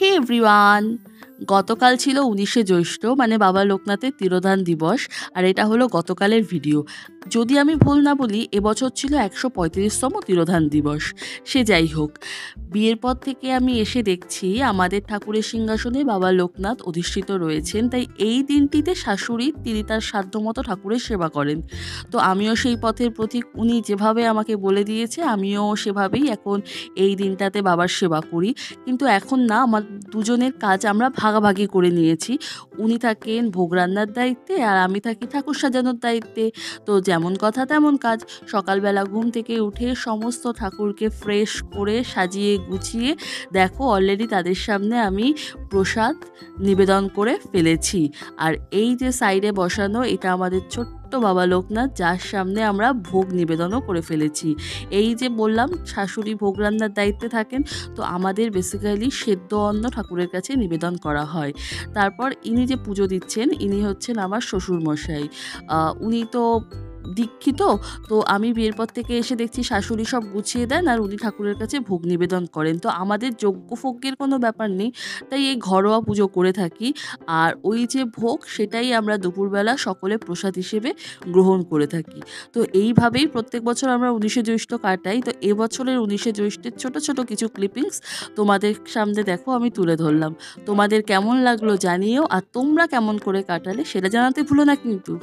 হে everyone, গতকাল ছিল ১৯শে জ্যৈষ্ঠ, মানে বাবা লোকনাথের তিরোধান দিবস। আর এটা হলো গতকালের ভিডিও। যদি আমি ভুল না বলি, এবছর ছিল ১৩৫তম তিরোধান দিবস। সে যাই হোক, বিয়ের পর থেকে আমি এসে দেখছি আমাদের ঠাকুরের সিংহাসনে বাবা লোকনাথ অধিষ্ঠিত রয়েছেন। তাই এই দিনটিতে শাশুড়ি তিনি তার সাধ্যমতো ঠাকুরের সেবা করেন। তো আমিও সেই পথের পথিক। উনি যেভাবে আমাকে বলে দিয়েছে আমিও সেভাবেই এখন এই দিনটাতে বাবার সেবা করি। কিন্তু এখন না, আমার দুজনের কাজ আমরা ভাগাভাগি করে নিয়েছি। উনি থাকেন ভোগ রান্নার দায়িত্বে আর আমি থাকি ঠাকুর সাজানোর দায়িত্বে। তো যেমন কথা তেমন কাজ। সকালবেলা ঘুম থেকে উঠে সমস্ত ঠাকুরকে ফ্রেশ করে সাজিয়ে গুছিয়ে দেখো অলরেডি তাদের সামনে আমি প্রসাদ নিবেদন করে ফেলেছি। আর এই যে সাইডে বসানো, এটা আমাদের ছোট্ট বাবা লোকনাথ, যার সামনে আমরা ভোগ নিবেদনও করে ফেলেছি। এই যে বললাম শাশুড়ি ভোগ রান্নার দায়িত্বে থাকেন, তো আমাদের বেসিক্যালি সেদ্ধ অন্ন ঠাকুরের কাছে নিবেদন করা হয়। তারপর ইনি যে পুজো দিচ্ছেন, ইনি হচ্ছেন আমার শ্বশুরমশাই। উনি তো দীক্ষিত। তো আমি বিয়ের পর থেকে এসে দেখছি শাশুড়ি সব গুছিয়ে দেন আর উনি ঠাকুরের কাছে ভোগ নিবেদন করেন। তো আমাদের যজ্ঞ-ফজ্ঞের কোনো ব্যাপার নেই, তাই এই ঘরোয়া পুজো করে থাকি। আর ওই যে ভোগ, সেটাই আমরা দুপুরবেলা সকলে প্রসাদ হিসেবে গ্রহণ করে থাকি। তো এইভাবেই প্রত্যেক বছর আমরা ১৯শে জ্যৈষ্ঠ কাটাই। তো এবছরের ১৯শে জ্যৈষ্ঠের ছোট, ছোট কিছু ক্লিপিংস তোমাদের সামনে দেখো আমি তুলে ধরলাম। তোমাদের কেমন লাগলো জানিও, আর তোমরা কেমন করে কাটালে সেটা জানাতে ভুলো না কিন্তু।